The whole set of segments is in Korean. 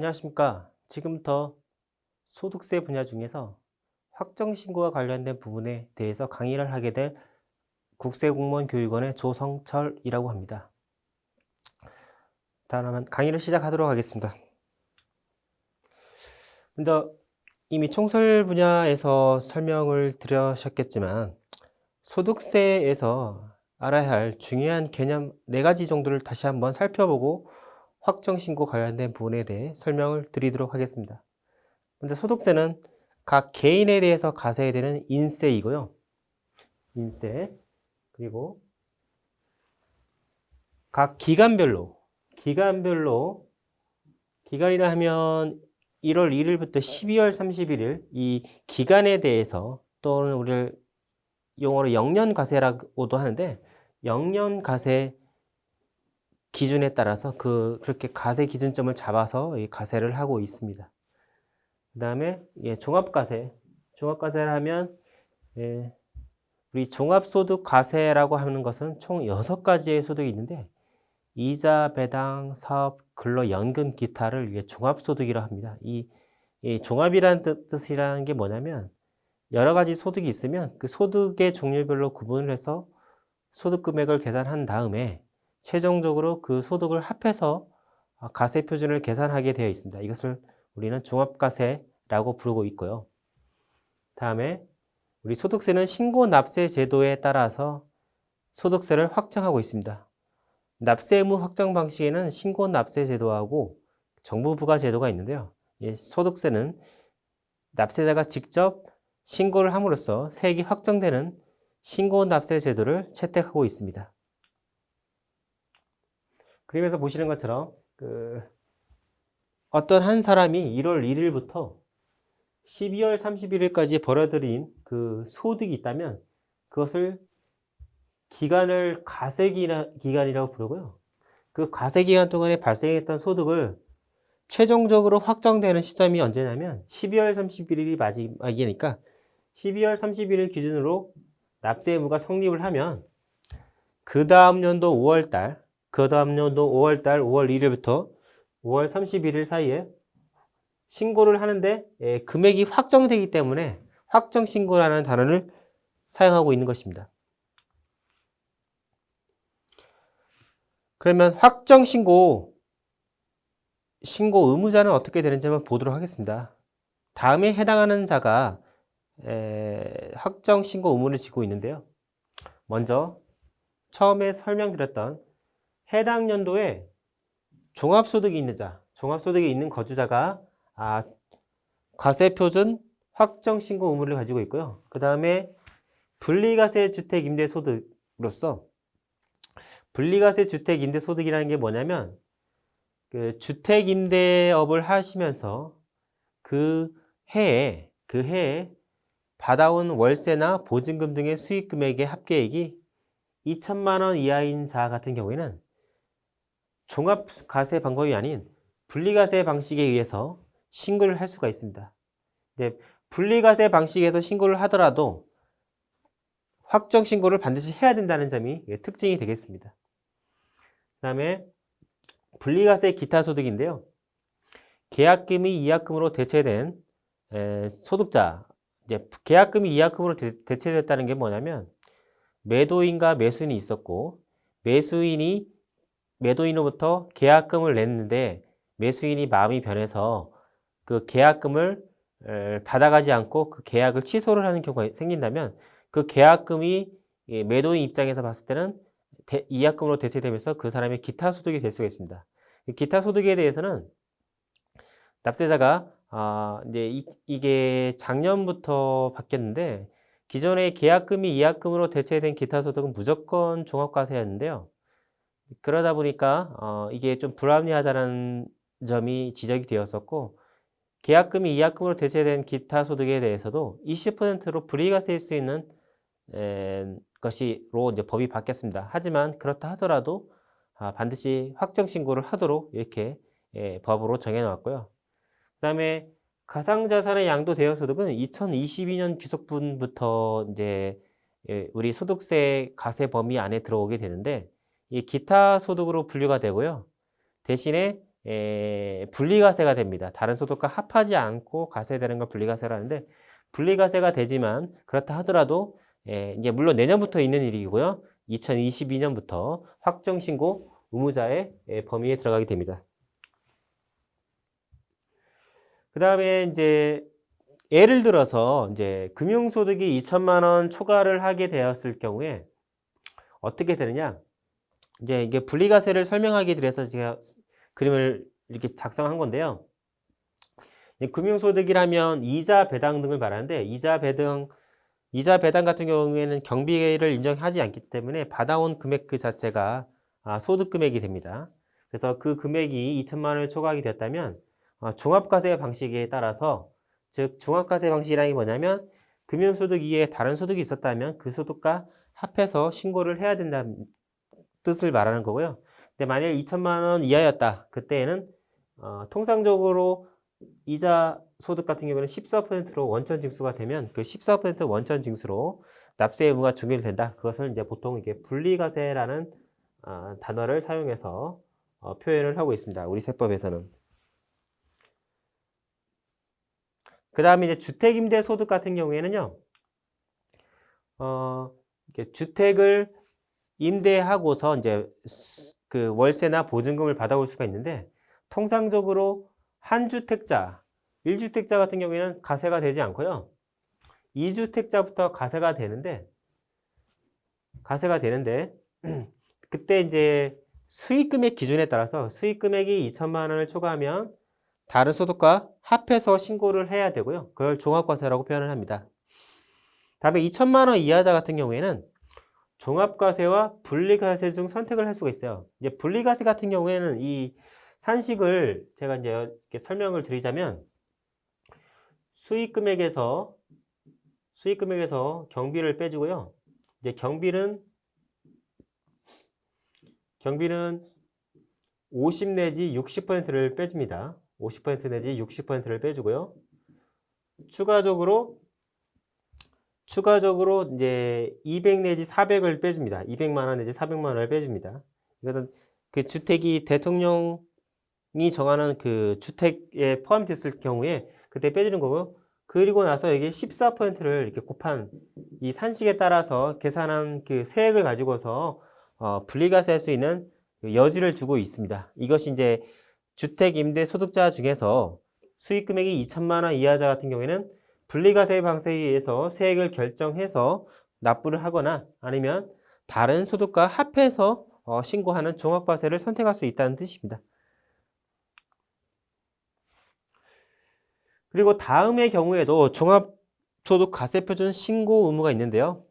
안녕하십니까. 지금부터 소득세 분야 중에서 확정신고와 관련된 부분에 대해서 강의를 하게 될 국세공무원교육원의 조성철이라고 합니다. 다음은 강의를 시작하도록 하겠습니다. 먼저 이미 총설 분야에서 설명을 드렸겠지만 소득세에서 알아야 할 중요한 개념 4가지 정도를 다시 한번 살펴보고 확정신고 관련된 부분에 대해 설명을 드리도록 하겠습니다. 먼저 소득세는 각 개인에 대해서 과세해야 되는 인세이고요. 인세. 그리고 각 기간별로 기간이라 하면 1월 1일부터 12월 31일 이 기간에 대해서 또는 우리를 용어로 영년과세라고도 하는데 영년과세 기준에 따라서 그렇게 과세 기준점을 잡아서 이 과세를 하고 있습니다. 그 다음에 종합과세를 하면 우리 종합소득과세라고 하는 것은 총 6가지의 소득이 있는데 이자, 배당, 사업, 근로, 연금, 기타를 종합소득이라고 합니다. 이 종합이라는 뜻이라는 게 뭐냐면 여러 가지 소득이 있으면 그 소득의 종류별로 구분을 해서 소득금액을 계산한 다음에 최종적으로 그 소득을 합해서 과세 표준을 계산하게 되어 있습니다. 이것을 우리는 종합과세라고 부르고 있고요. 다음에 우리 소득세는 신고납세 제도에 따라서 소득세를 확정하고 있습니다. 납세 의무 확정 방식에는 신고납세 제도하고 정부 부과 제도가 있는데요. 소득세는 납세자가 직접 신고를 함으로써 세액이 확정되는 신고납세 제도를 채택하고 있습니다. 그림에서 보시는 것처럼 어떤 한 사람이 1월 1일부터 12월 31일까지 벌어들인 그 소득이 있다면 그것을 기간을 과세기간이라고 부르고요. 그 과세기간 동안에 발생했던 소득을 최종적으로 확정되는 시점이 언제냐면 12월 31일이 마지막이니까 12월 31일 기준으로 납세 의무가 성립을 하면 그 다음 연도 5월 1일부터 5월 31일 사이에 신고를 하는데 금액이 확정되기 때문에 확정신고라는 단어를 사용하고 있는 것입니다. 그러면 확정신고 의무자는 어떻게 되는지 한번 보도록 하겠습니다. 다음에 해당하는 자가 확정신고 의무를 지고 있는데요. 먼저 처음에 설명드렸던 해당 연도에 종합소득이 있는 거주자가 과세표준 확정신고 의무를 가지고 있고요. 그 다음에 분리과세 주택임대소득으로서 분리과세 주택임대소득이라는 게 뭐냐면 그 주택임대업을 하시면서 그 해에 받아온 월세나 보증금 등의 수익금액의 합계액이 2천만 원 이하인 자 같은 경우에는 종합과세 방법이 아닌 분리과세 방식에 의해서 신고를 할 수가 있습니다. 분리과세 방식에서 신고를 하더라도 확정신고를 반드시 해야 된다는 점이 특징이 되겠습니다. 그 다음에 분리과세 기타 소득인데요. 계약금이 이약금으로 대체된 소득자, 계약금이 이약금으로 대체됐다는 게 뭐냐면 매도인과 매수인이 있었고 매도인으로부터 계약금을 냈는데 매수인이 마음이 변해서 그 계약금을 받아가지 않고 그 계약을 취소를 하는 경우가 생긴다면 그 계약금이 매도인 입장에서 봤을 때는 이약금으로 대체되면서 그 사람의 기타 소득이 될 수가 있습니다. 기타 소득에 대해서는 납세자가 이게 작년부터 바뀌었는데 기존에 계약금이 이약금으로 대체된 기타 소득은 무조건 종합과세였는데요. 그러다 보니까 이게 좀 불합리하다는 점이 지적이 되었었고 계약금이 이약금으로 대체된 기타 소득에 대해서도 20%로 불이익과세일 수 있는 것으로 이제 법이 바뀌었습니다. 하지만 그렇다 하더라도 반드시 확정신고를 하도록 이렇게 법으로 정해놓았고요. 그 다음에 가상자산의 양도대여소득은 2022년 귀속분부터 이제 우리 소득세 과세 범위 안에 들어오게 되는데 이 기타 소득으로 분류가 되고요. 대신에 분리과세가 됩니다. 다른 소득과 합하지 않고 과세되는 걸 분리과세를 하는데 분리과세가 되지만 그렇다 하더라도 이제 물론 내년부터 있는 일이고요. 2022년부터 확정신고 의무자의 범위에 들어가게 됩니다. 그 다음에 이제 예를 들어서 이제 금융소득이 2천만 원 초과를 하게 되었을 경우에 어떻게 되느냐? 이제 이게 분리과세를 설명하기 위해서 제가 그림을 이렇게 작성한 건데요. 금융소득이라면 이자 배당 등을 말하는데 이자 배당 같은 경우에는 경비를 인정하지 않기 때문에 받아온 금액 그 자체가 소득 금액이 됩니다. 그래서 그 금액이 2천만 원을 초과하게 되었다면 종합과세 방식에 따라서 즉 종합과세 방식이라는 게 뭐냐면 금융소득 이외에 다른 소득이 있었다면 그 소득과 합해서 신고를 해야 된다는 뜻을 말하는 거고요. 근데 만약 2천만 원 이하였다. 그때에는 통상적으로 이자 소득 같은 경우는 14%로 원천 징수가 되면 그 14% 원천 징수로 납세 의무가 종결된다. 그것을 이제 보통 이게 분리과세라는 단어를 사용해서 표현을 하고 있습니다. 우리 세법에서는. 그 다음에 이제 주택임대 소득 같은 경우에는요, 이렇게 주택을 임대하고서 이제 그 월세나 보증금을 받아올 수가 있는데 통상적으로 한 주택자, 1주택자 같은 경우에는 과세가 되지 않고요. 2주택자부터 과세가 되는데 그때 이제 수익금액 기준에 따라서 수익금액이 2천만 원을 초과하면 다른 소득과 합해서 신고를 해야 되고요. 그걸 종합과세라고 표현을 합니다. 다음에 2천만 원 이하자 같은 경우에는 종합과세와 분리과세 중 선택을 할 수가 있어요. 이제 분리과세 같은 경우에는 이 산식을 제가 이제 이렇게 설명을 드리자면 수익금액에서 경비를 빼주고요. 이제 경비는 50 내지 60%를 빼줍니다. 50% 내지 60%를 빼주고요. 추가적으로 이제 200 내지 400을 빼줍니다. 200만 원 내지 400만 원을 빼줍니다. 이것은 그 주택이 대통령이 정하는 그 주택에 포함됐을 경우에 그때 빼주는 거고요. 그리고 나서 이게 14%를 이렇게 곱한 이 산식에 따라서 계산한 그 세액을 가지고서 분리과세할 수 있는 여지를 두고 있습니다. 이것이 이제 주택 임대 소득자 중에서 수익 금액이 2천만 원 이하자 같은 경우에는 분리과세 방식에 의해서 세액을 결정해서 납부를 하거나 아니면 다른 소득과 합해서 신고하는 종합과세를 선택할 수 있다는 뜻입니다. 그리고 다음의 경우에도 종합소득과세표준 신고 의무가 있는데요.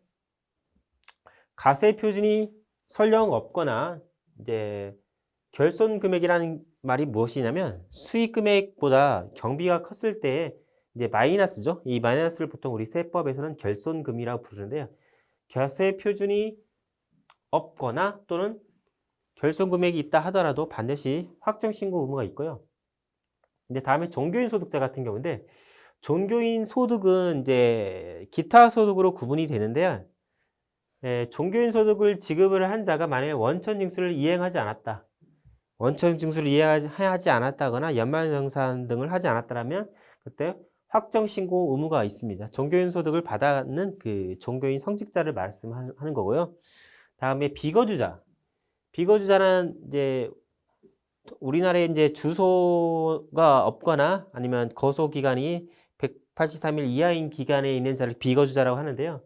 과세표준이 설령 없거나 이제 결손금액이라는 말이 무엇이냐면 수익금액보다 경비가 컸을 때 이제 마이너스죠. 이 마이너스를 보통 우리 세법에서는 결손금이라고 부르는데요. 과세표준이 없거나 또는 결손금액이 있다 하더라도 반드시 확정신고 의무가 있고요. 이제 다음에 종교인 소득자 같은 경우인데 종교인 소득은 이제 기타 소득으로 구분이 되는데요. 종교인 소득을 지급을 한 자가 만약에 원천 징수를 이행하지 않았다. 원천 징수를 이행하지 않았다거나 연말정산 등을 하지 않았다면 그때 확정신고 의무가 있습니다. 종교인 소득을 받는 그 종교인 성직자를 말씀하는 거고요. 다음에 비거주자는 이제 우리나라에 이제 주소가 없거나 아니면 거소 기간이 183일 이하인 기간에 있는 자를 비거주자라고 하는데요.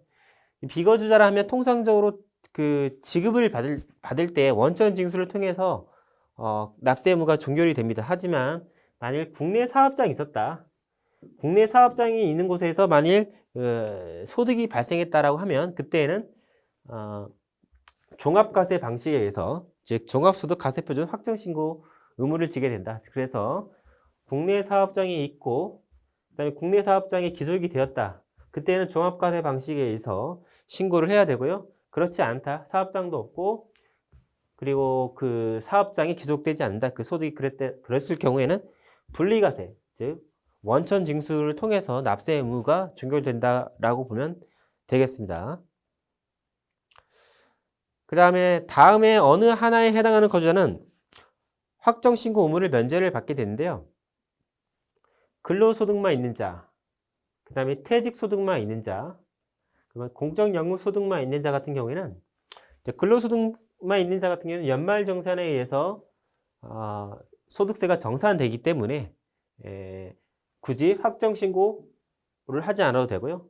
비거주자라 하면 통상적으로 그 지급을 받을 때 원천 징수를 통해서 납세 의무가 종결이 됩니다. 하지만 만일 국내 사업장이 있었다. 국내 사업장이 있는 곳에서 만일 소득이 발생했다라고 하면 그때는 종합과세 방식에 의해서 즉 종합소득과세표준 확정신고 의무를 지게 된다. 그래서 국내 사업장이 있고 그다음에 국내 사업장이 기속이 되었다. 그때는 종합과세 방식에 의해서 신고를 해야 되고요. 그렇지 않다. 사업장도 없고 그리고 그 사업장이 기속되지 않는다. 그 소득이 그랬을 경우에는 분리과세, 즉 원천 징수를 통해서 납세 의무가 종결된다라고 보면 되겠습니다. 그 다음에 어느 하나에 해당하는 거주자는 확정신고 의무를 면제를 받게 되는데요. 근로소득만 있는 자, 그 다음에 퇴직소득만 있는 자, 그러면 공적연금소득만 있는 자 같은 경우에는 근로소득만 있는 자 같은 경우는 연말정산에 의해서 소득세가 정산되기 때문에 굳이 확정신고를 하지 않아도 되고요.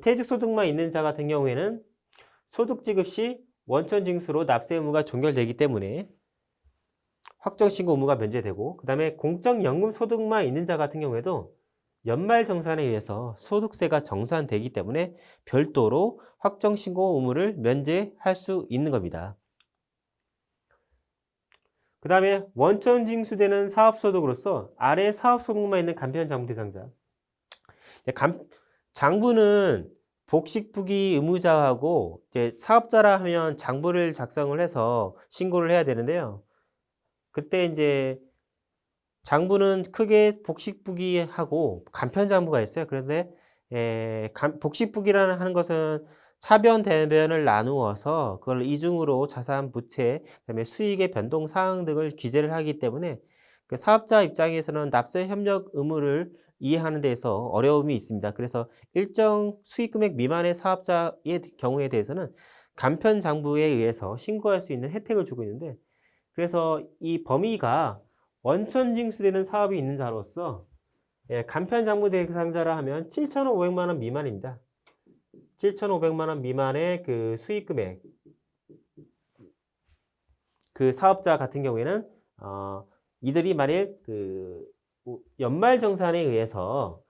퇴직소득만 있는 자 같은 경우에는 소득지급 시 원천징수로 납세 의무가 종결되기 때문에 확정신고 의무가 면제되고, 그 다음에 공적연금소득만 있는 자 같은 경우에도 연말정산에 의해서 소득세가 정산되기 때문에 별도로 확정신고 의무를 면제할 수 있는 겁니다. 그 다음에 원천징수되는 사업소득으로서 아래 사업소득만 있는 간편장부 대상자. 장부는 복식부기 의무자하고 이제 사업자라 하면 장부를 작성을 해서 신고를 해야 되는데요. 그때 이제 장부는 크게 복식부기하고 간편장부가 있어요. 그런데 복식부기라는 하는 것은 차변, 대변을 나누어서 그걸 이중으로 자산, 부채, 그다음에 수익의 변동 사항 등을 기재를 하기 때문에 그 사업자 입장에서는 납세 협력 의무를 이해하는 데에서 어려움이 있습니다. 그래서 일정 수익 금액 미만의 사업자의 경우에 대해서는 간편장부에 의해서 신고할 수 있는 혜택을 주고 있는데, 그래서 이 범위가 원천징수되는 사업이 있는 자로서 간편장부 대상자라 하면 7,500만 원 미만입니다. 7,500만 원 미만의 그 수익 금액, 그 사업자 같은 경우에는 이들이 만일 그 연말정산에 의해서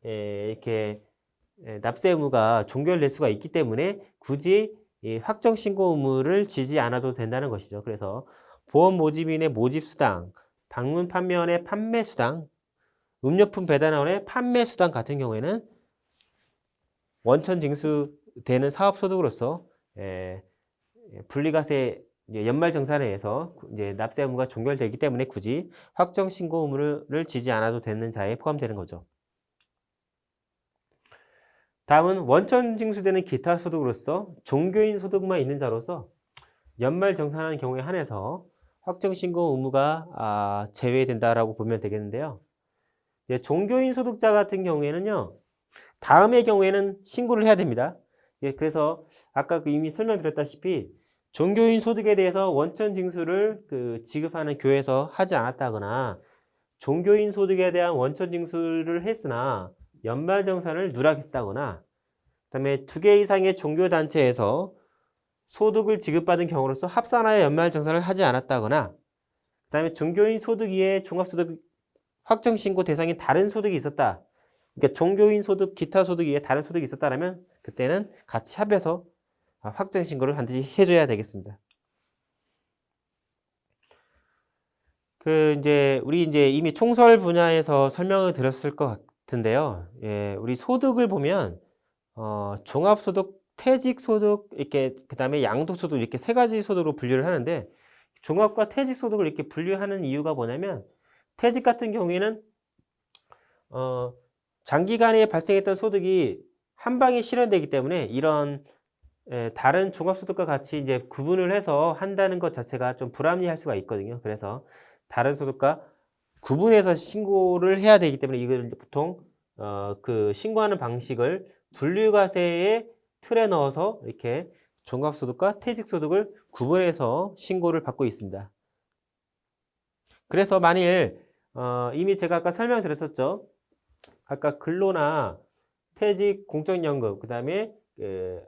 이렇게 납세 의무가 종결될 수가 있기 때문에 굳이 이 확정신고 의무를 지지 않아도 된다는 것이죠. 그래서 보험 모집인의 모집수당, 방문 판매원의 판매수당, 음료품 배달원의 판매수당 같은 경우에는 원천 징수되는 사업소득으로서 분리과세 연말정산에 의해서 이제 납세 의무가 종결되기 때문에 굳이 확정신고 의무를 지지 않아도 되는 자에 포함되는 거죠. 다음은 원천 징수되는 기타 소득으로서 종교인 소득만 있는 자로서 연말정산하는 경우에 한해서 확정신고 의무가 제외된다라고 보면 되겠는데요. 종교인 소득자 같은 경우에는요, 다음의 경우에는 신고를 해야 됩니다. 그래서 아까 이미 설명드렸다시피 종교인 소득에 대해서 원천 징수를 지급하는 교회에서 하지 않았다거나 종교인 소득에 대한 원천 징수를 했으나 연말정산을 누락했다거나, 그다음에 2개 이상의 종교단체에서 소득을 지급받은 경우로서 합산하여 연말정산을 하지 않았다거나, 그 다음에 종교인 소득 이외에 종합소득 확정신고 대상인 다른 소득이 있었다. 그러니까 종교인 소득, 기타 소득 이외에 다른 소득이 있었다면 그때는 같이 합해서 확정신고를 반드시 해줘야 되겠습니다. 우리 이미 총설 분야에서 설명을 드렸을 것 같은데요. 우리 소득을 보면 종합소득, 퇴직소득, 이렇게 그다음에 양도소득 이렇게 세 가지 소득으로 분류를 하는데, 종합과 퇴직소득을 이렇게 분류하는 이유가 뭐냐면, 퇴직 같은 경우에는 장기간에 발생했던 소득이 한 방에 실현되기 때문에 이런 다른 종합소득과 같이 이제 구분을 해서 한다는 것 자체가 좀 불합리할 수가 있거든요. 그래서 다른 소득과 구분해서 신고를 해야 되기 때문에 이걸 보통 그 신고하는 방식을 분류과세의 틀에 넣어서 이렇게 종합소득과 퇴직소득을 구분해서 신고를 받고 있습니다. 그래서 만일 이미 제가 아까 설명드렸었죠. 아까 근로나 퇴직, 공적연금, 그 다음에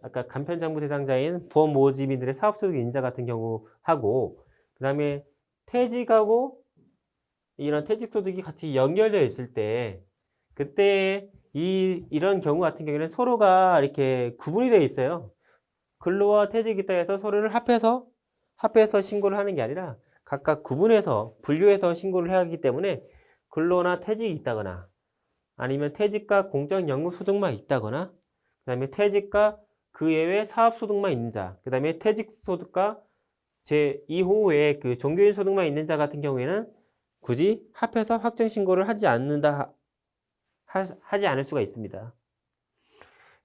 아까 간편장부 대상자인 보험 모집인들의 사업소득 인자 같은 경우하고, 그 다음에 퇴직하고 이런 퇴직소득이 같이 연결되어 있을 때, 그때 이런 경우 같은 경우에는 서로가 이렇게 구분이 되어 있어요. 근로와 퇴직이 있다 해서 서로를 합해서 신고를 하는 게 아니라 각각 구분해서 분류해서 신고를 해야 하기 때문에 근로나 퇴직이 있다거나, 아니면 퇴직과 공적연금 소득만 있다거나, 그 다음에 퇴직과 그 외에 사업소득만 있는 자, 그 다음에 퇴직소득과 제2호의 그 종교인 소득만 있는 자 같은 경우에는 굳이 합해서 확정신고를 하지 않을 수가 있습니다.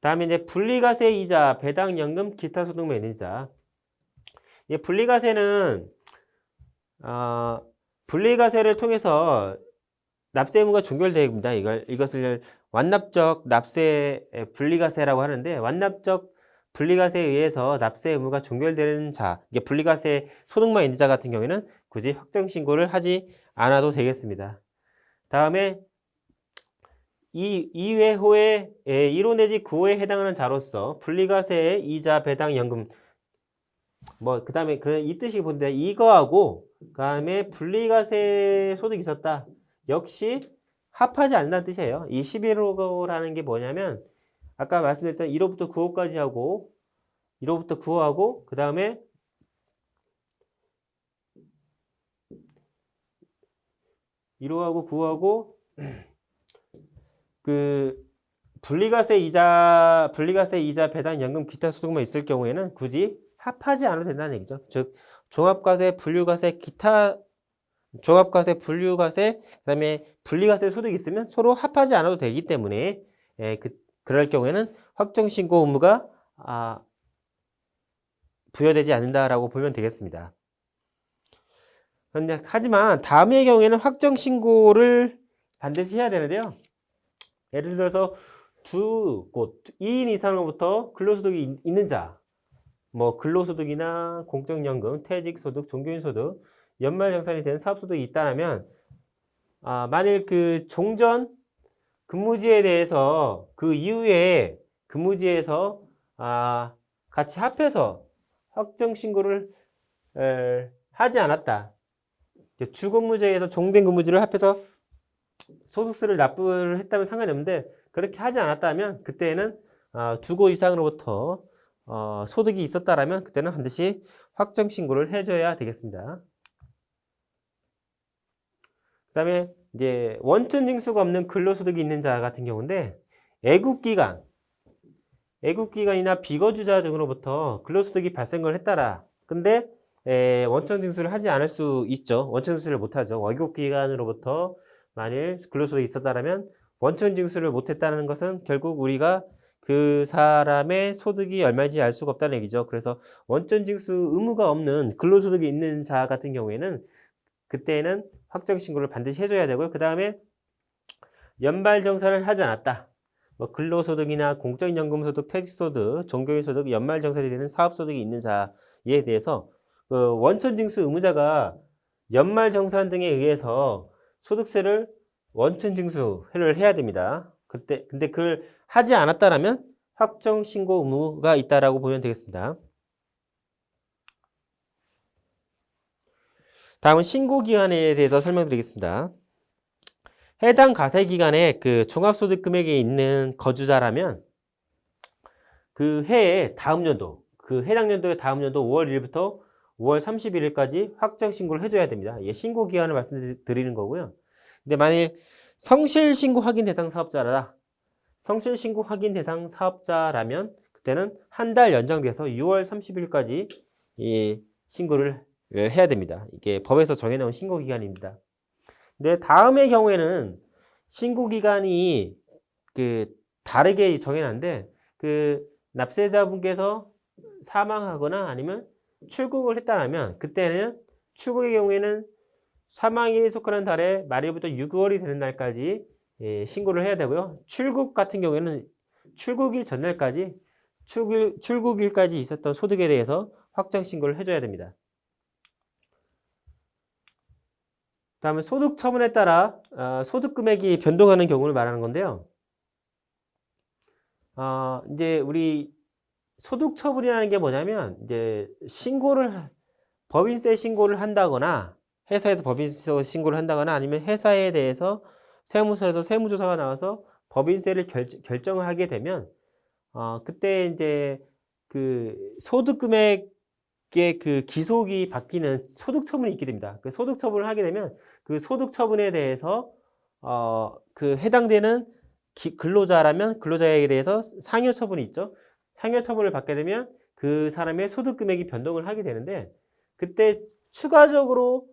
다음에 이제 분리과세 이자, 배당연금, 기타 소득만 있는 자. 분리과세는 분리과세를 통해서 납세 의무가 종결됩니다. 이것을 완납적 납세 분리과세라고 하는데, 완납적 분리과세에 의해서 납세 의무가 종결되는 자, 이게 분리과세 소득만 있는 자 같은 경우에는 굳이 확정 신고를 하지 않아도 되겠습니다. 다음에 2회호의 1호 내지 9호에 해당하는 자로서 분리과세의 이자 배당 연금 그 다음에 이 뜻이 본데, 이거하고 그 다음에 분리과세 소득이 있었다. 역시 합하지 않는다는 뜻이에요. 이 11호라는 게 뭐냐면 아까 말씀드렸던 1호부터 9호까지 하고 1호부터 9호하고 그 다음에 1호하고 9호하고 그 분리과세 이자 배당 연금 기타 소득만 있을 경우에는 굳이 합하지 않아도 된다는 얘기죠. 즉 종합과세, 분류과세, 종합과세, 그다음에 분리과세 소득이 있으면 서로 합하지 않아도 되기 때문에 그럴 경우에는 확정 신고 의무가 부여되지 않는다라고 보면 되겠습니다. 하지만 다음의 경우에는 확정 신고를 반드시 해야 되는데요. 예를 들어서 2인 이상으로부터 근로소득이 있는 자, 근로소득이나 공적연금, 퇴직소득, 종교인소득, 연말정산이 된 사업소득이 있다면, 만일 그 종전 근무지에 대해서 그 이후에 근무지에서 같이 합해서 확정 신고를 하지 않았다. 주근무제에서 종된 근무지를 합해서 소득세를 납부를 했다면 상관이 없는데, 그렇게 하지 않았다면 그때는 2곳 이상으로부터 소득이 있었다라면 그때는 반드시 확정 신고를 해줘야 되겠습니다. 그 다음에 이제 원천 징수가 없는 근로소득이 있는 자 같은 경우인데, 애국기관이나 비거주자 등으로부터 근로소득이 발생을 했다라. 근데 원천 징수를 하지 않을 수 있죠. 원천 징수를 못하죠. 애국기관으로부터 만일 근로소득이 있었다라면 원천 징수를 못했다는 것은 결국 우리가 그 사람의 소득이 얼마인지 알 수가 없다는 얘기죠. 그래서 원천 징수 의무가 없는 근로소득이 있는 자 같은 경우에는 그때는 확정 신고를 반드시 해줘야 되고요. 그 다음에 연말정산을 하지 않았다. 근로소득이나 공적연금소득, 퇴직소득, 종교인소득, 연말정산이 되는 사업소득이 있는 자에 대해서 원천징수 의무자가 연말정산 등에 의해서 소득세를 원천징수를 해야 됩니다. 근데 그걸 하지 않았다라면 확정신고 의무가 있다라고 보면 되겠습니다. 다음은 신고기간에 대해서 설명드리겠습니다. 해당 과세기간에 그 종합소득 금액이 있는 거주자라면 그 해의 다음 연도, 그 해당 연도의 다음 연도 5월 1일부터 5월 31일까지 확정 신고를 해줘야 됩니다. 신고 기간을 말씀드리는 거고요. 근데 만일 성실신고 확인 대상 사업자라, 성실신고 확인 대상 사업자라면 그때는 한 달 연장돼서 6월 30일까지 신고를 해야 됩니다. 이게 법에서 정해놓은 신고 기간입니다. 근데 다음의 경우에는 신고 기간이 다르게 정해놨는데 납세자분께서 사망하거나 아니면 출국을 했다면 그때는 출국의 경우에는 사망일이 속하는 달의 말일부터 6월이 되는 날까지 신고를 해야 되고요. 출국 같은 경우에는 출국일 전날까지 출국일까지 있었던 소득에 대해서 확정 신고를 해줘야 됩니다. 다음에 소득 처분에 따라 소득 금액이 변동하는 경우를 말하는 건데요. 이제 우리 소득 처분이라는 게 뭐냐면 이제 법인세 신고를 한다거나 회사에서 법인세 신고를 한다거나 아니면 회사에 대해서 세무서에서 세무조사가 나와서 법인세를 결정을 하게 되면 그때 이제 그 소득 금액의 그 기속이 바뀌는 소득 처분이 있게 됩니다. 그 소득 처분을 하게 되면 그 소득 처분에 대해서 그 해당되는 근로자라면 근로자에 대해서 상여 처분이 있죠. 상여 처분을 받게 되면 그 사람의 소득 금액이 변동을 하게 되는데 그때 추가적으로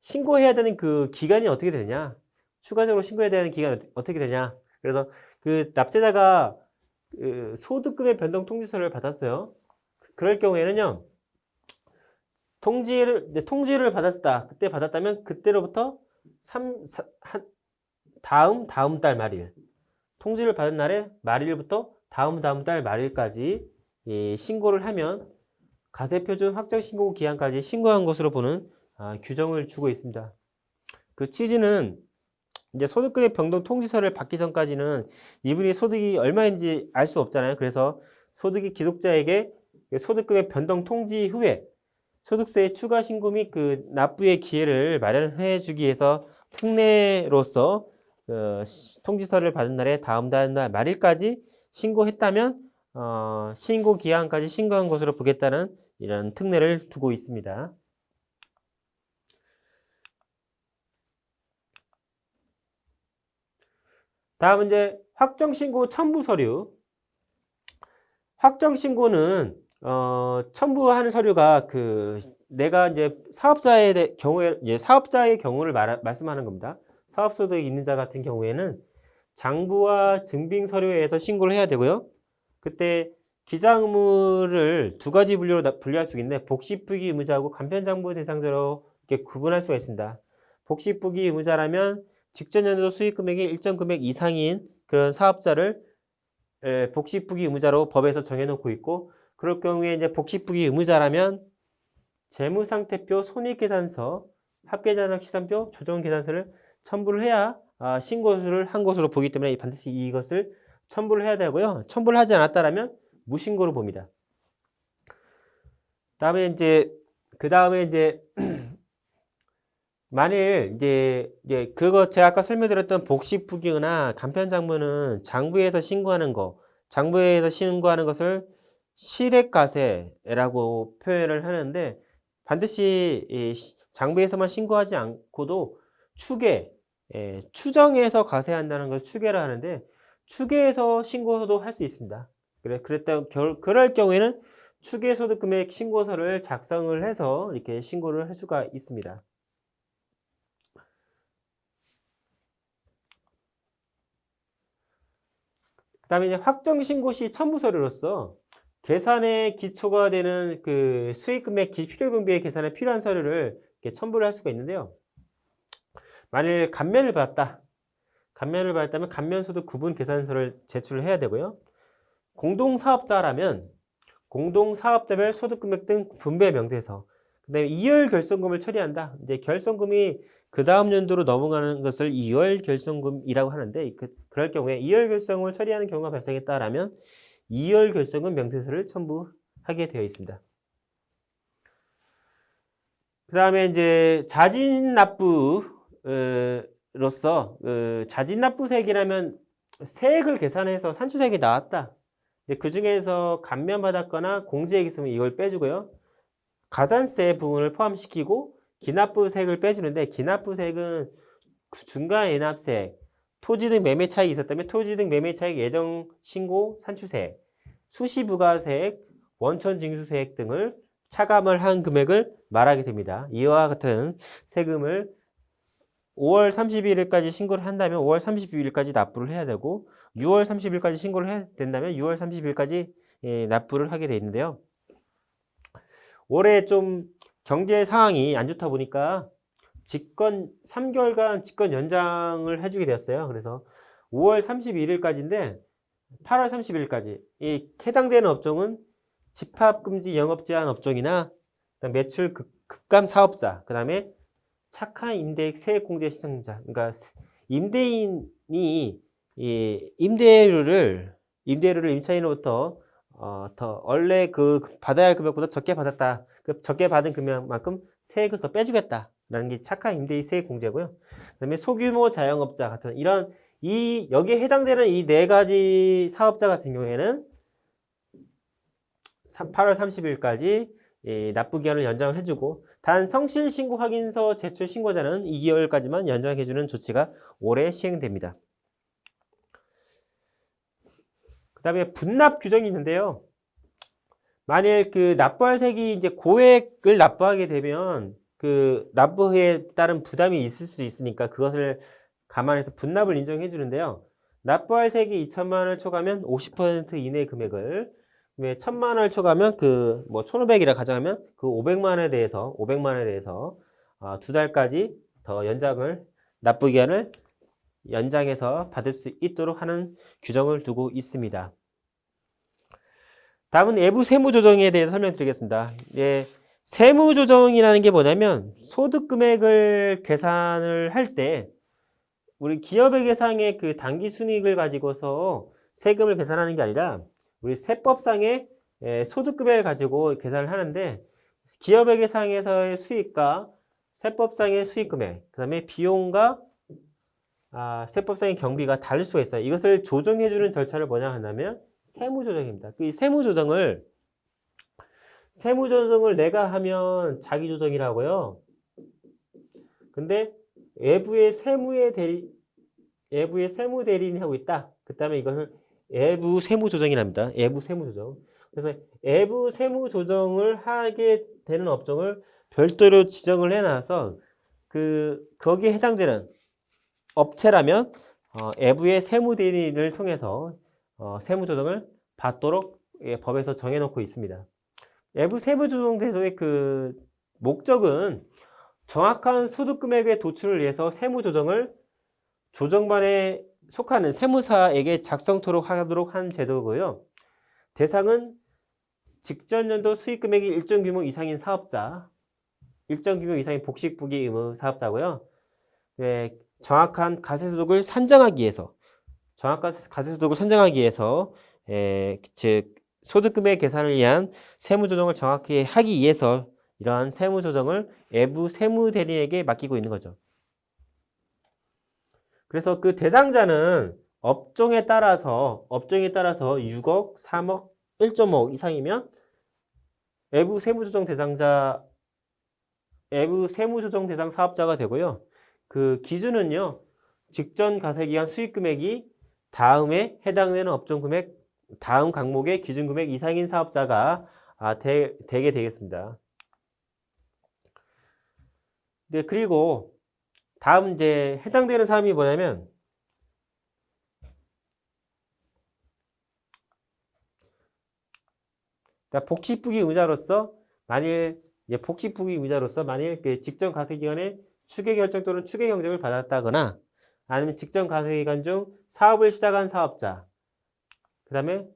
신고해야 되는 그 기간이 어떻게 되냐? 추가적으로 신고해야 되는 기간이 어떻게 되냐? 그래서 그 납세자가 그 소득금의 변동 통지서를 받았어요. 그럴 경우에는요. 통지를 받았다. 그때 받았다면 그때로부터 다음 달 말일. 통지를 받은 날에 말일부터 다음 달 말일까지 신고를 하면 가세표준 확정신고 기한까지 신고한 것으로 보는 규정을 주고 있습니다. 그 취지는 이제 소득급의 변동 통지서를 받기 전까지는 이분이 소득이 얼마인지 알 수 없잖아요. 그래서 소득이 기속자에게 소득급의 변동 통지 후에 소득세의 추가 신고 및 그 납부의 기회를 마련해 주기 위해서 특례로서 통지서를 받은 날에 다음 달 말일까지 신고했다면 신고 기한까지 신고한 것으로 보겠다는 이런 특례를 두고 있습니다. 다음은 이제 확정신고 첨부 서류. 확정신고는 첨부하는 서류가 내가 이제 사업자의 경우에 사업자의 경우를 말씀하는 겁니다. 사업소득이 있는 자 같은 경우에는 장부와 증빙 서류에서 신고를 해야 되고요. 그때 기장 의무를 두 가지 분류로 분류할 수 있는데 복식부기 의무자하고 간편장부 대상자로 이렇게 구분할 수가 있습니다. 복식부기 의무자라면 직전 연도 수익 금액이 일정 금액 이상인 그런 사업자를 복식부기 의무자로 법에서 정해놓고 있고, 그럴 경우에 이제 복식부기 의무자라면 재무상태표, 손익계산서, 합계자력 시산표, 조정계산서를 첨부를 해야 신고를 한 것으로 보기 때문에 반드시 이것을 첨부를 해야 되고요. 첨부를 하지 않았다라면 무신고로 봅니다. 그 다음에 이제 만일 그거 제가 아까 설명드렸던 복식부기나 간편장부는 장부에서 신고하는 것을 실액과세라고 표현을 하는데, 반드시 장부에서만 신고하지 않고도 추정해서 과세한다는 것을 추계라 하는데, 추계해서 신고도 할 수 있습니다. 그럴 경우에는 추계소득금액 신고서를 작성을 해서 이렇게 신고를 할 수가 있습니다. 그 다음에 이제 확정신고 시 첨부서류로서 계산의 기초가 되는 그 수익금액 필요금비의 계산에 필요한 서류를 이렇게 첨부를 할 수가 있는데요. 만일 감면을 받았다면 감면소득 구분 계산서를 제출을 해야 되고요. 공동사업자라면 공동사업자별 소득금액 등 분배 명세서, 그다음에 이월 결손금을 처리한다. 이제 결손금이 그 다음 연도로 넘어가는 것을 이월 결손금이라고 하는데, 그럴 경우에 이월 결손금을 처리하는 경우가 발생했다라면 이월 결손금 명세서를 첨부하게 되어 있습니다. 그 다음에 이제 자진납부로서 자진납부세액이라면 세액을 계산해서 산출세액이 나왔다. 그 중에서 감면받았거나 공제액이 있으면 이걸 빼주고요. 가산세 부분을 포함시키고 기납부세액을 빼주는데, 기납부세액은 중간예납세액, 토지 등 매매 차익이 있었다면 토지 등 매매 차익 예정 신고 산출세액, 수시부가세액, 원천징수세액 등을 차감을 한 금액을 말하게 됩니다. 이와 같은 세금을 5월 31일까지 신고를 한다면 5월 32일까지 납부를 해야 되고, 6월 30일까지 신고를 해야 된다면 6월 30일까지 납부를 하게 돼 있는데요. 올해 좀 경제 상황이 안 좋다 보니까 3개월간 직권 연장을 해주게 되었어요. 그래서 5월 31일까지인데 8월 30일까지 이 해당되는 업종은 집합금지 영업제한 업종이나 매출 급감 사업자, 그 다음에 착한 임대익 세액공제 신청자, 그러니까 임대인이 임대료를 임차인으로부터 더 원래 받아야 할 금액보다 적게 받았다. 적게 받은 금액만큼 세액을 더 빼주겠다라는 게 착한 임대인 세액 공제고요. 그다음에 소규모 자영업자 같은 여기에 해당되는 이 네 가지 사업자 같은 경우에는 8월 30일까지 납부 기한을 연장을 해주고, 단 성실 신고 확인서 제출 신고자는 2개월까지만 연장해주는 조치가 올해 시행됩니다. 그 다음에 분납 규정이 있는데요. 만일 납부할 세액이 이제 고액을 납부하게 되면 납부에 따른 부담이 있을 수 있으니까 그것을 감안해서 분납을 인정해 주는데요. 납부할 세액이 2천만 원을 초과하면 50% 이내의 금액을, 그다음에 1,000만 원을 초과하면 그 뭐 1,500이라 가정하면 그 500만 원에 대해서 2달까지 더 연장을 납부 기간을 연장해서 받을 수 있도록 하는 규정을 두고 있습니다. 다음은 외부 세무 조정에 대해서 설명드리겠습니다. 예, 세무 조정이라는 게 뭐냐면 소득 금액을 계산을 할 때 우리 기업의 계상의 그 당기 순이익을 가지고서 세금을 계산하는 게 아니라 우리 세법상의 소득 금액을 가지고 계산을 하는데 기업의 계상에서의 수익과 세법상의 수익 금액, 그다음에 비용과 세법상의 경비가 다를 수가 있어요. 이것을 조정해주는 절차를 뭐냐 하냐면 세무조정입니다. 이 세무조정을 내가 하면 자기조정이라고요. 근데 외부의 세무 대리인이 하고 있다. 그다음에 이것을 외부 세무조정이랍니다. 외부 세무조정. 그래서 외부 세무조정을 하게 되는 업종을 별도로 지정을 해놔서 거기에 해당되는 업체라면 외부의 세무 대리인을 통해서 세무조정을 받도록 법에서 정해놓고 있습니다. 외부 세무조정 제도의 그 목적은 정확한 소득금액의 도출을 위해서 세무조정을 조정반에 속하는 세무사에게 작성토록 하도록 한 제도고요. 대상은 직전 연도 수익금액이 일정 규모 이상인 사업자, 일정 규모 이상인 복식부기 의무 사업자고요. 네, 정확한 가세소득을 산정하기 위해서 즉 소득금액 계산을 위한 세무조정을 정확히 하기 위해서 이러한 세무조정을 외부 세무대리인에게 맡기고 있는 거죠. 그래서 그 대상자는 업종에 따라서 6억, 3억, 1.5억 이상이면 외부 세무조정 대상 사업자가 되고요. 그 기준은요, 직전 가세기간 수익금액이 다음에 해당되는 업종 금액, 다음 항목의 기준금액 이상인 사업자가 되게 되겠습니다. 네, 그리고 다음 이제 해당되는 사항이 뭐냐면 복식부기 의무자로서 만일 그 직전 가세기간에 추계결정 또는 추계경정을 받았다거나 아니면 직전 가세기간 중 사업을 시작한 사업자, 그 다음에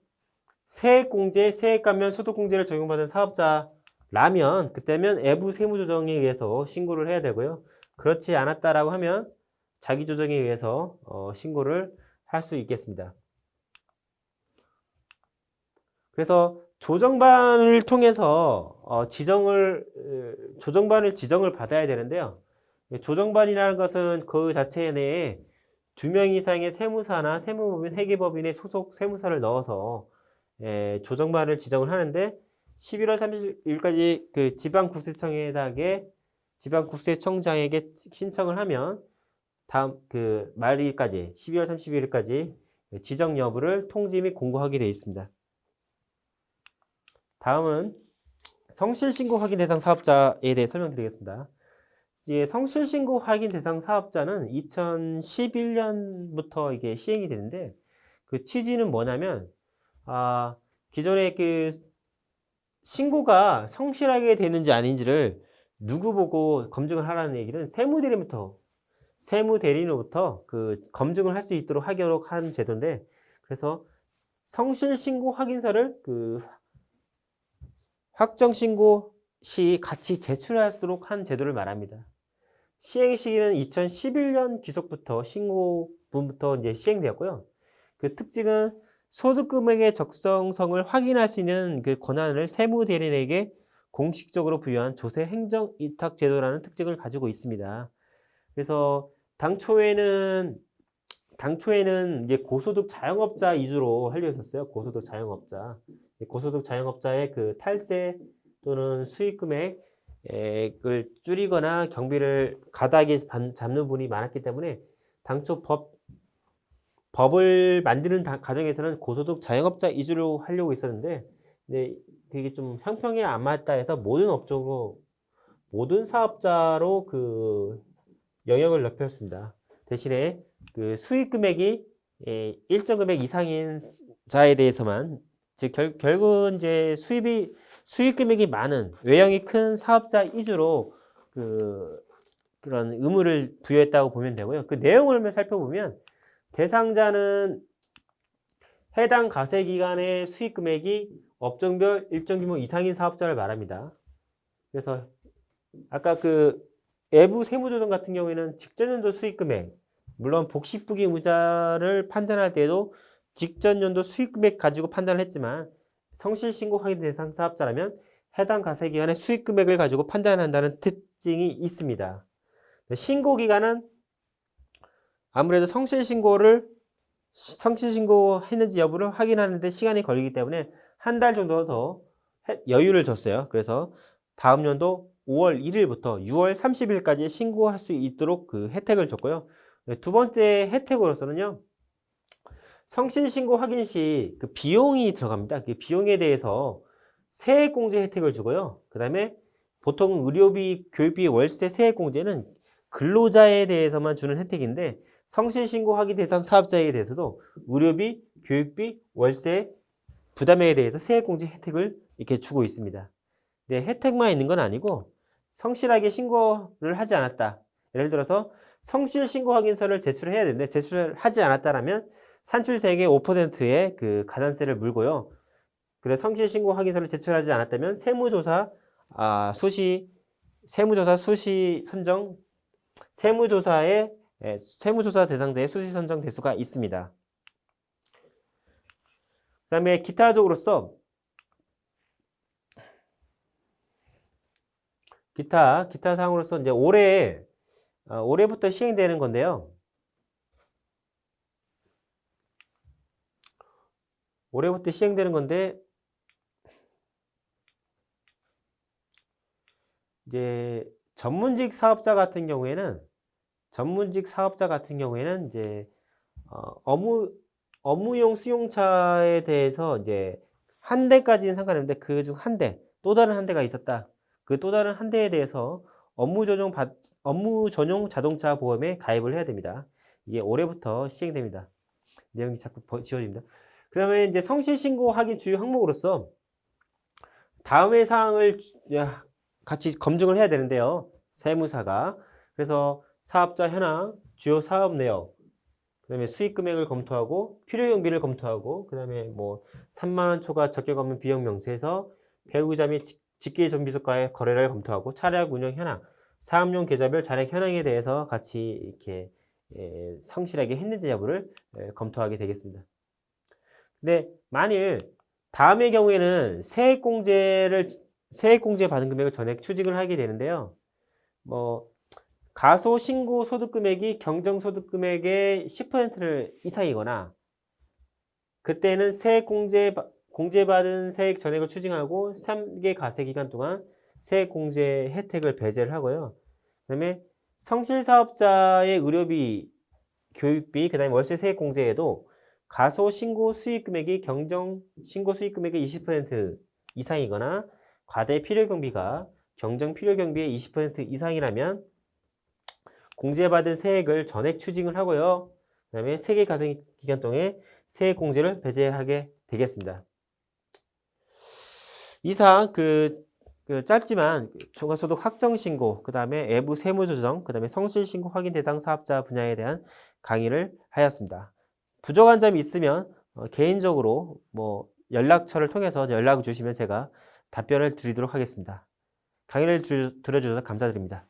세액공제, 세액감면, 소득공제를 적용받은 사업자라면 그때면 외부 세무조정에 의해서 신고를 해야 되고요. 그렇지 않았다라고 하면 자기조정에 의해서 신고를 할 수 있겠습니다. 그래서 조정반을 통해서 조정반을 지정을 받아야 되는데요. 조정반이라는 것은 그 자체 내에 2명 이상의 세무사나 세무법인, 회계법인의 소속 세무사를 넣어서 조정반을 지정을 하는데 11월 30일까지 그 지방국세청장에게 신청을 하면 다음 그 말일까지 12월 31일까지 지정 여부를 통지 및 공고하게 되어 있습니다. 다음은 성실신고 확인 대상 사업자에 대해 설명드리겠습니다. 성실신고 확인 대상 사업자는 2011년부터 이게 시행이 되는데 그 취지는 뭐냐면 기존에 그 신고가 성실하게 되는지 아닌지를 누구 보고 검증을 하라는 얘기는 세무대리인으로부터 그 검증을 할 수 있도록 하도록 한 제도인데, 그래서 성실신고 확인서를 그 확정신고 시 같이 제출하도록 한 제도를 말합니다. 시행 시기는 2011년 귀속부터 신고분부터 이제 시행되었고요. 그 특징은 소득금액의 적정성을 확인할 수 있는 그 권한을 세무대리인에게 공식적으로 부여한 조세 행정위탁 제도라는 특징을 가지고 있습니다. 그래서 당초에는 이제 고소득 자영업자 위주로 하려 했었어요. 고소득 자영업자의 그 탈세 또는 수익금액을 줄이거나 경비를 가다하게 잡는 분이 많았기 때문에 당초 법을 만드는 과정에서는 고소득 자영업자 위주로 하려고 했었는데, 그게 좀 형평에 안 맞다 해서 모든 사업자로 그 영역을 넓혔습니다. 대신에 그 수익 금액이 일정 금액 이상인 자에 대해서만 즉 결국은 이제 수익 금액이 많은 외형이 큰 사업자 위주로 그런 의무를 부여했다고 보면 되고요. 그 내용을 살펴보면 대상자는 해당 과세 기간의 수익 금액이 업종별 일정 규모 이상인 사업자를 말합니다. 그래서 아까 그 외부 세무조정 같은 경우에는 직전 연도 수익 금액, 물론 복식부기 의무자를 판단할 때도 직전 연도 수익 금액 가지고 판단을 했지만 성실신고 확인 대상 사업자라면 해당 과세 기간의 수익 금액을 가지고 판단한다는 특징이 있습니다. 신고 기간은 아무래도 성실신고 했는지 여부를 확인하는 데 시간이 걸리기 때문에 한 달 정도 더 여유를 줬어요. 그래서 다음 연도 5월 1일부터 6월 30일까지 신고할 수 있도록 그 혜택을 줬고요. 두 번째 혜택으로서는요. 성실신고 확인 시 그 비용이 들어갑니다. 그 비용에 대해서 세액공제 혜택을 주고요. 그 다음에 보통 의료비, 교육비, 월세, 세액공제는 근로자에 대해서만 주는 혜택인데 성실신고 확인 대상 사업자에 대해서도 의료비, 교육비, 월세, 부담에 대해서 세액공제 혜택을 이렇게 주고 있습니다. 네, 혜택만 있는 건 아니고 성실하게 신고를 하지 않았다. 예를 들어서 성실신고 확인서를 제출해야 되는데 제출을 하지 않았다라면 산출세액의 5%의 그 가산세를 물고요. 그래서 성실신고 확인서를 제출하지 않았다면 세무조사 수시 선정 세무조사 대상자의 수시 선정 대수가 있습니다. 그 다음에 기타적으로서 기타 사항으로서 이제 올해부터 시행되는 건데요. 올해부터 시행되는 건데 이제 전문직 사업자 같은 경우에는 이제 업무용 수용차에 대해서 이제 한 대까지는 상관없는데 그 중 한 대, 또 다른 한 대가 있었다. 그 또 다른 한 대에 대해서 업무 전용 자동차 보험에 가입을 해야 됩니다. 이게 올해부터 시행됩니다. 내용이 자꾸 지워집니다. 그러면 이제 성실신고 확인 주요 항목으로서 다음의 사항을 같이 검증을 해야 되는데요. 세무사가. 그래서 사업자 현황, 주요 사업 내역, 그 다음에 수익 금액을 검토하고 필요 경비를 검토하고 그 다음에 뭐 3만 원 초과 적격 없는 비용 명세서 배우자 및 직계 전비속과의 거래를 검토하고 차량 운영 현황, 사업용 계좌별 잔액 현황에 대해서 같이 이렇게 성실하게 했는지 여부를 검토하게 되겠습니다. 근데 만일 다음의 경우에는 세액공제 받은 금액을 전액 추징을 하게 되는데요. 뭐 가소신고 소득금액이 경정소득금액의 10%를 이상이거나 그때는 공제받은 세액 전액을 추징하고 3개 과세기간 동안 세액공제 혜택을 배제를 하고요. 그 다음에 성실사업자의 의료비, 교육비, 그 다음에 월세 세액공제에도 가소신고 수익금액이 경정신고 수익금액의 20% 이상이거나 과대 필요경비가 경정필요경비의 20% 이상이라면 공제받은 세액을 전액 추징을 하고요. 그 다음에 3개 과세기간 동안 세액공제를 배제하게 되겠습니다. 이상 짧지만 초과소득 확정신고, 그 다음에 외부 세무조정, 그 다음에 성실신고 확인 대상 사업자 분야에 대한 강의를 하였습니다. 부족한 점이 있으면 개인적으로 뭐 연락처를 통해서 연락을 주시면 제가 답변을 드리도록 하겠습니다. 강의를 들어주셔서 감사드립니다.